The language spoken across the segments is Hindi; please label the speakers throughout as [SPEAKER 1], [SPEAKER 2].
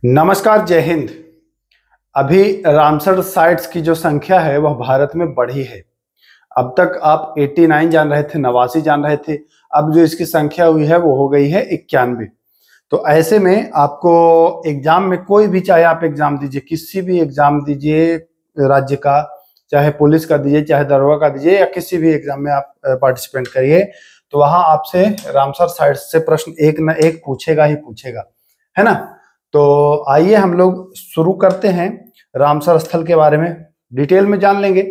[SPEAKER 1] नमस्कार, जय हिंद। अभी रामसर साइट्स की जो संख्या है वह भारत में बढ़ी है। अब तक आप 89 जान रहे थे, 89 जान रहे थे। अब जो इसकी संख्या हुई है वो हो गई है 91। तो ऐसे में आपको एग्जाम में कोई भी, चाहे आप एग्जाम दीजिए, किसी भी एग्जाम दीजिए राज्य का, चाहे पुलिस का दीजिए, चाहे दरोगा का दीजिए, या किसी भी एग्जाम में आप पार्टिसिपेट करिए, तो वहां आपसे रामसर साइट्स से प्रश्न एक न एक पूछेगा ही पूछेगा, है ना। तो आइए हम लोग शुरू करते हैं। रामसर स्थल के बारे में डिटेल में जान लेंगे,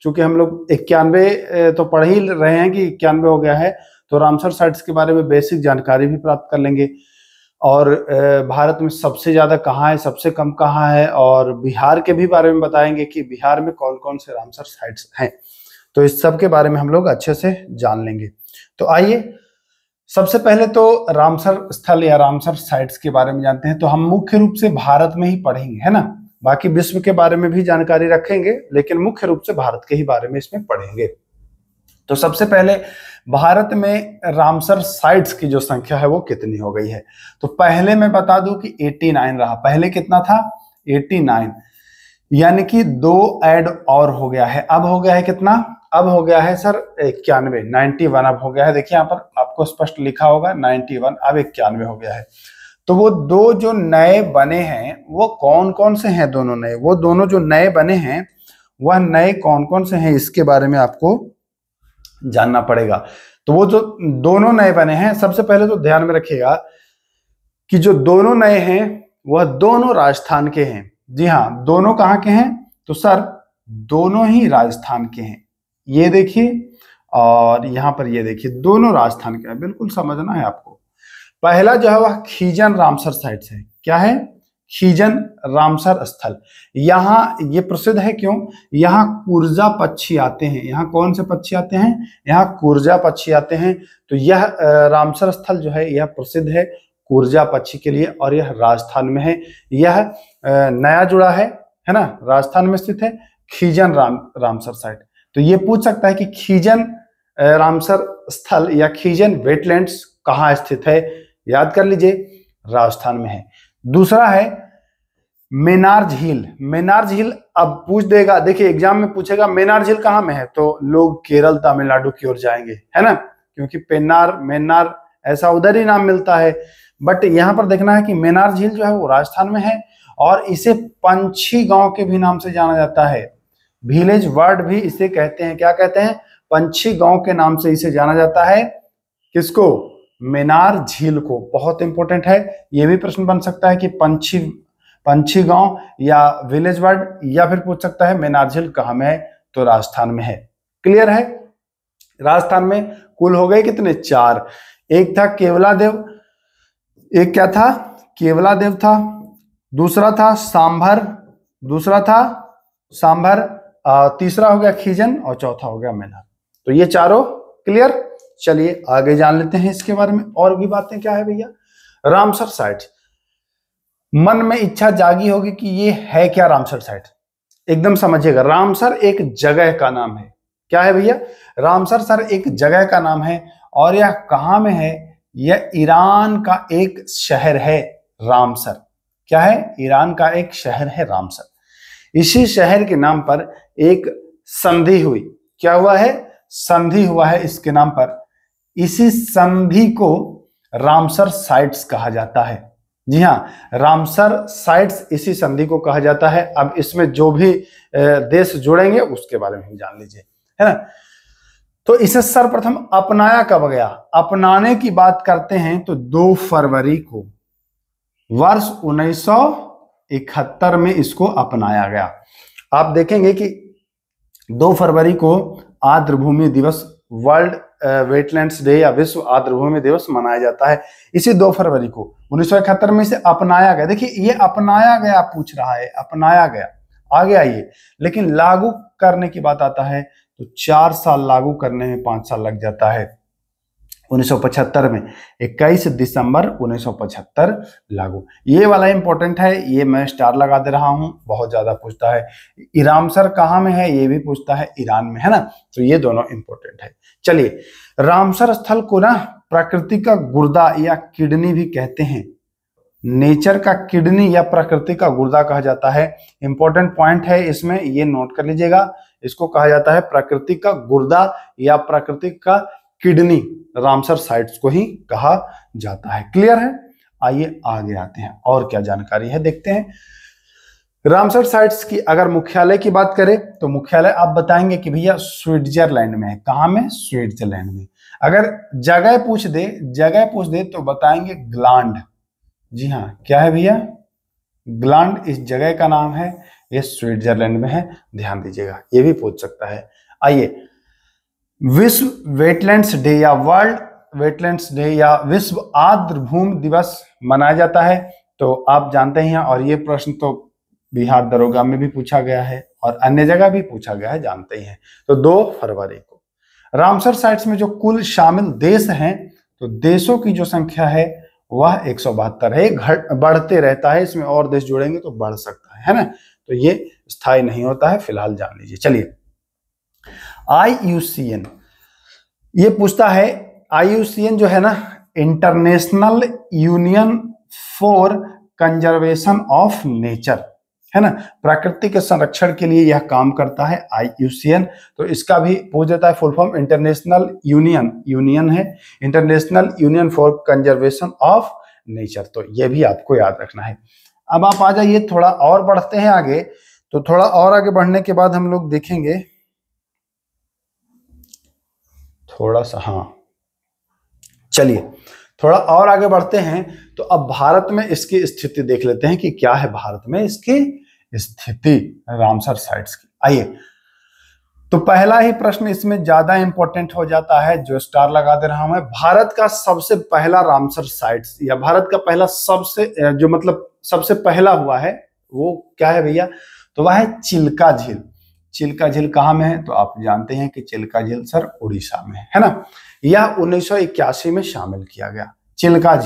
[SPEAKER 1] क्योंकि हम लोग 91 तो पढ़ ही रहे हैं कि 91 हो गया है, तो रामसर साइट्स के बारे में बेसिक जानकारी भी प्राप्त कर लेंगे। और भारत में सबसे ज्यादा कहाँ है, सबसे कम कहाँ है, और बिहार के भी बारे में बताएंगे कि बिहार में कौन कौन से रामसर साइट्स हैं। तो इस सब के बारे में हम लोग अच्छे से जान लेंगे। तो आइए सबसे पहले तो रामसर स्थल या रामसर साइट्स के बारे में जानते हैं। तो हम मुख्य रूप से भारत में ही पढ़ेंगे, है ना। बाकी विश्व के बारे में भी जानकारी रखेंगे, लेकिन मुख्य रूप से भारत के ही बारे में इसमें पढ़ेंगे। तो सबसे पहले भारत में रामसर साइट्स की जो संख्या है वो कितनी हो गई है। तो पहले मैं बता दूं कि 89 रहा। पहले कितना था? 89, यानी कि 2 ऐड और हो गया है। अब हो गया है कितना? अब हो गया है सर 91, 91 अब हो गया है। देखिए यहाँ पर आपको स्पष्ट लिखा होगा 91, अब 91 हो गया है। तो वो दो जो नए बने हैं वो कौन कौन से हैं? दोनों नए, वो दोनों जो नए बने हैं वह नए कौन कौन से हैं, इसके बारे में आपको जानना पड़ेगा। तो वो जो दोनों नए बने हैं, सबसे पहले तो ध्यान में रखिएगा कि जो दोनों नए हैं वह दोनों राजस्थान के हैं। जी हाँ, दोनों कहाँ के हैं? तो सर दोनों ही राजस्थान के हैं। ये देखिए और यहां पर ये देखिए, दोनों राजस्थान के हैं। बिल्कुल समझना है आपको। पहला जो है वह खीजन रामसर साइट्स है। क्या है? खीजन रामसर स्थल। यहाँ ये प्रसिद्ध है क्यों? यहाँ कुर्जा पक्षी आते हैं। यहाँ कौन से पक्षी आते हैं? यहाँ कुर्जा पक्षी आते हैं। तो यह रामसर स्थल जो है यह प्रसिद्ध है कुर्जा पक्षी के लिए, और यह राजस्थान में है। यह नया जुड़ा है ना, राजस्थान में स्थित है खीजन रामसर साइट। तो ये पूछ सकता है कि खीजन रामसर स्थल या खीजन वेटलैंड्स कहाँ स्थित है? याद कर लीजिए, राजस्थान में है। दूसरा है मेनार झील। मेनार झील अब पूछ देगा, देखिए एग्जाम में पूछेगा मेनार झील कहाँ में है, तो लोग केरल तमिलनाडु की ओर जाएंगे, है ना, क्योंकि पेन्नार मेनार ऐसा उधर ही नाम मिलता है। बट यहाँ पर देखना है कि मेनार झील जो है वो राजस्थान में है, और इसे पंछी गांव के भी नाम से जाना जाता है। विलेज वर्ड भी इसे कहते हैं। क्या कहते हैं? पंछी गांव के नाम से इसे जाना जाता है। किसको? मेनार झील को। बहुत इंपॉर्टेंट है, ये भी प्रश्न बन सकता है कि पंछी गांव या विलेज वर्ड, या फिर पूछ सकता है मेनार झील कहाँ में है, तो राजस्थान में है। क्लियर है? राजस्थान में कुल हो गए कितने? 4। एक था केवलादेव, एक क्या था? केवलादेव था। दूसरा था सांभर, तीसरा हो गया खीजन, और चौथा हो गया मेनार। तो ये चारों क्लियर। चलिए आगे जान लेते हैं इसके बारे में। और भी बातें क्या है भैया? रामसर साइट, मन में इच्छा जागी होगी कि ये है क्या रामसर साइट। एकदम समझिएगा, रामसर एक जगह का नाम है। क्या है भैया? रामसर सर एक जगह का नाम है। और यह कहां में है? यह ईरान का एक शहर है रामसर। क्या है? ईरान का एक शहर है रामसर। इसी शहर के नाम पर एक संधि हुई। क्या हुआ है? संधि हुआ है इसके नाम पर। इसी संधि को रामसर साइट्स कहा जाता है। जी हाँ, रामसर साइट्स इसी संधि को कहा जाता है। अब इसमें जो भी देश जुड़ेंगे उसके बारे में जान लीजिए, है ना। तो इसे सर्वप्रथम अपनाया कब गया? अपनाने की बात करते हैं तो 2 फरवरी को वर्ष 1971 में इसको अपनाया गया। आप देखेंगे कि 2 फरवरी को आर्द्रभूमि दिवस, वर्ल्ड वेटलैंड्स डे या विश्व आर्द्रभूमि दिवस मनाया जाता है। इसी 2 फरवरी को 1971 में इसे अपनाया गया। देखिए ये अपनाया गया पूछ रहा है, अपनाया गया, आगे आइए। लेकिन लागू करने की बात आता है तो 4 साल लागू करने में 5 साल लग जाता है। 1975 में 21 दिसंबर 1975 लागू। ये वाला इंपॉर्टेंट है, ये मैं स्टार लगा दे रहा हूं, बहुत ज्यादा पूछता है। रामसर कहाँ में है, ये भी पूछता है, ईरान में, है ना। तो ये दोनों इंपॉर्टेंट है। चलिए, रामसर स्थल को ना प्रकृति का गुर्दा या किडनी भी कहते हैं। नेचर का किडनी या प्रकृति का गुर्दा कहा जाता है। इंपॉर्टेंट पॉइंट है इसमें, ये नोट कर लीजिएगा। इसको कहा जाता है प्रकृति का गुर्दा या प्रकृति का किडनी, रामसर साइट्स को ही कहा जाता है। क्लियर है? आइए आगे आते हैं, और क्या जानकारी है देखते हैं। रामसर साइट्स की अगर मुख्यालय की बात करें तो मुख्यालय आप बताएंगे कि भैया स्विट्जरलैंड में है। कहाँ में? स्विट्जरलैंड में। अगर जगह पूछ दे तो बताएंगे ग्लांड। जी हाँ, क्या है भैया? ग्लांड इस जगह का नाम है, ये स्विट्जरलैंड में है, ध्यान दीजिएगा, ये भी पूछ सकता है। आइए, विश्व वेटलैंड्स डे या वर्ल्ड वेटलैंड्स डे या विश्व आर्द्र भूमि दिवस मनाया जाता है, तो आप जानते हैं, और ये प्रश्न तो बिहार दरोगा में भी पूछा गया है और अन्य जगह भी पूछा गया है, जानते ही हैं। तो 2 फरवरी को रामसर साइट्स में जो कुल शामिल देश हैं, तो देशों की जो संख्या है वह 172 है। बढ़ते रहता है, इसमें और देश जुड़ेंगे तो बढ़ सकता है ना, तो ये स्थायी नहीं होता है, फिलहाल जान लीजिए। चलिए, IUCN ये पूछता है, IUCN जो है ना, international union for conservation of nature, है ना, प्रकृति के संरक्षण के लिए यह काम करता है IUCN। तो इसका भी पूछ देता है फुल फॉर्म, इंटरनेशनल यूनियन है, international union for conservation of nature, तो ये भी आपको याद रखना है। अब आप आ जाइए, थोड़ा और बढ़ते हैं आगे। तो थोड़ा और आगे बढ़ने के बाद हम लोग देखेंगे थोड़ा सा, हाँ चलिए थोड़ा और आगे बढ़ते हैं। तो अब भारत में इसकी स्थिति देख लेते हैं कि क्या है भारत में इसकी स्थिति रामसर साइट्स की। आइए, तो पहला ही प्रश्न इसमें ज्यादा इंपॉर्टेंट हो जाता है, जो स्टार लगा दे रहा हूं मैं। भारत का सबसे पहला रामसर साइट्स या भारत का पहला सबसे पहला हुआ है वो क्या है भैया? तो वह है चिल्का झील। चिल्का झील कहाँ में है? तो आप जानते हैं कि चिल्का झील सर उड़ीसा में है ना। यह 1981 में शामिल किया गया, चिल्का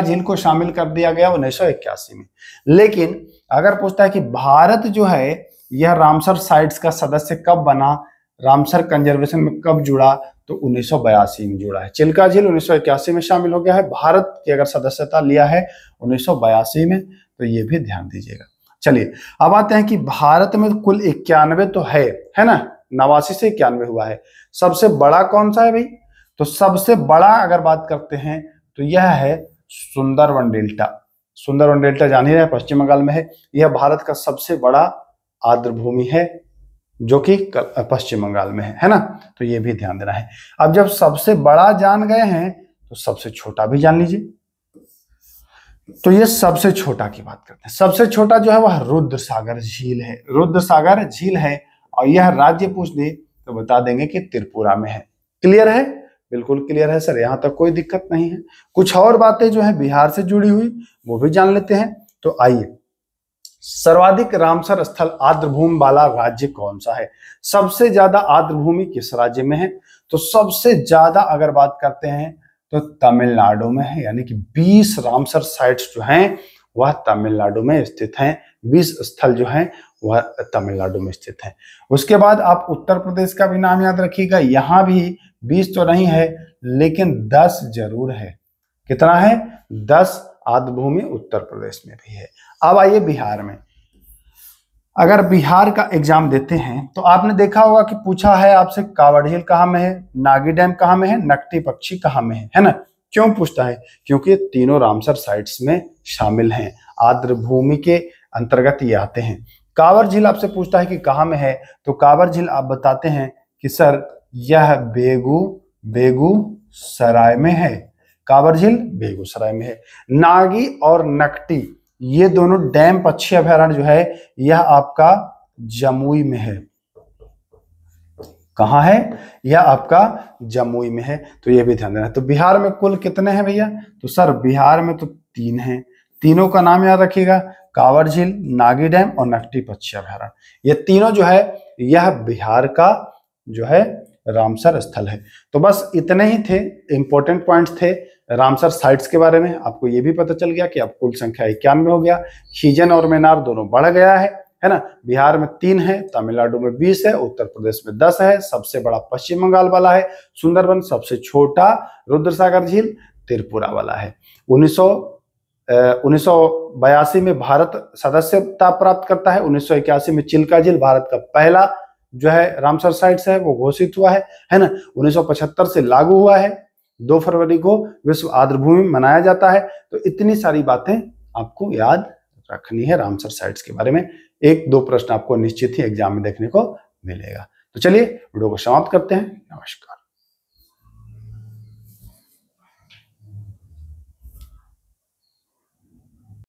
[SPEAKER 1] झील को शामिल कर दिया गया 1981 में। लेकिन अगर पूछता है कि भारत जो है यह रामसर साइट्स का सदस्य कब बना, रामसर कंजर्वेशन में कब जुड़ा, तो 1982 में जुड़ा है। चिल्का झील 1981 में शामिल हो गया है, भारत की अगर सदस्यता लिया है 1982 में, तो ये भी ध्यान दीजिएगा। चलिए, अब आते हैं कि भारत में कुल 91 तो है ना, 89 से 91 हुआ है। सबसे बड़ा कौन सा है भाई? तो सबसे बड़ा अगर बात करते हैं तो यह है सुंदरवन डेल्टा। सुंदरवन डेल्टा जान ही रहे, पश्चिम बंगाल में है। यह भारत का सबसे बड़ा आर्द्र भूमि है जो कि पश्चिम बंगाल में है ना, तो ये भी ध्यान देना है। अब जब सबसे बड़ा जान गए हैं तो सबसे छोटा भी जान लीजिए। तो ये सबसे छोटा की बात करते हैं। सबसे छोटा जो है वह रुद्रसागर झील है, रुद्रसागर झील है, और यह राज्य पूछ दे तो बता देंगे कि त्रिपुरा में है। क्लियर है? बिल्कुल क्लियर है सर, यहां तक कोई दिक्कत नहीं है। कुछ और बातें जो है बिहार से जुड़ी हुई वो भी जान लेते हैं। तो आइए, सर्वाधिक रामसर स्थल आर्द्र भूमि वाला राज्य कौन सा है? सबसे ज्यादा आर्द्र भूमि किस राज्य में है? तो सबसे ज्यादा अगर बात करते हैं तो तमिलनाडु में है, यानी कि 20 रामसर साइट्स जो हैं वह तमिलनाडु में स्थित हैं। 20 स्थल जो हैं वह तमिलनाडु में स्थित हैं। उसके बाद आप उत्तर प्रदेश का भी नाम याद रखिएगा, यहां भी 20 तो नहीं है लेकिन 10 जरूर है। कितना है? 10 आर्द्र भूमि उत्तर प्रदेश में भी है। अब आइए बिहार में। अगर बिहार का एग्जाम देते हैं तो आपने देखा होगा कि पूछा है आपसे कांवड़ झील कहाँ में है, नागी डैम कहाँ में है, नकटी पक्षी कहाँ में है ना। क्यों पूछता है? क्योंकि ये तीनों रामसर साइट्स में शामिल हैं, आर्द्र भूमि के अंतर्गत ये आते हैं। कांवड़ झील आपसे पूछता है कि कहाँ में है, तो कांवड़ झील आप बताते हैं कि सर यह बेगूसराय में है। कांवड़ झील बेगूसराय में है। नागी और नकटी ये दोनों डैम पक्षी अभयारण्य जो है यह आपका जमुई में है। कहाँ है? यह आपका जमुई में है, तो ये भी ध्यान देना। तो बिहार में कुल कितने हैं भैया? तो सर बिहार में तो 3 हैं, तीनों का नाम याद रखिएगा, कांवड़ झील, नागी डैम और नकटी पक्षी अभयारण्य। ये तीनों जो है यह बिहार का जो है रामसर स्थल है। तो बस इतने ही थे, इंपॉर्टेंट पॉइंट्स थे रामसर साइट्स के बारे में। आपको ये भी पता चल गया कि अब कुल संख्या 91 हो गया। खीजन और मेनार दोनों बढ़ गया है ना। बिहार में 3 है, तमिलनाडु में 20 है, उत्तर प्रदेश में 10 है। सबसे बड़ा पश्चिम बंगाल वाला है सुंदरवन, सबसे छोटा रुद्रसागर झील त्रिपुरा वाला है। 1982 में भारत सदस्यता प्राप्त करता है। 1981 में चिल्का झील भारत का पहला जो है रामसर साइट्स है वो घोषित हुआ है ना। 1975 से लागू हुआ है। 2 फरवरी को विश्व आर्द्रभूमि मनाया जाता है। तो इतनी सारी बातें आपको याद रखनी है रामसर साइट्स के बारे में। 1-2 प्रश्न आपको निश्चित ही एग्जाम में देखने को मिलेगा। तो चलिए वीडियो को समाप्त करते हैं। नमस्कार।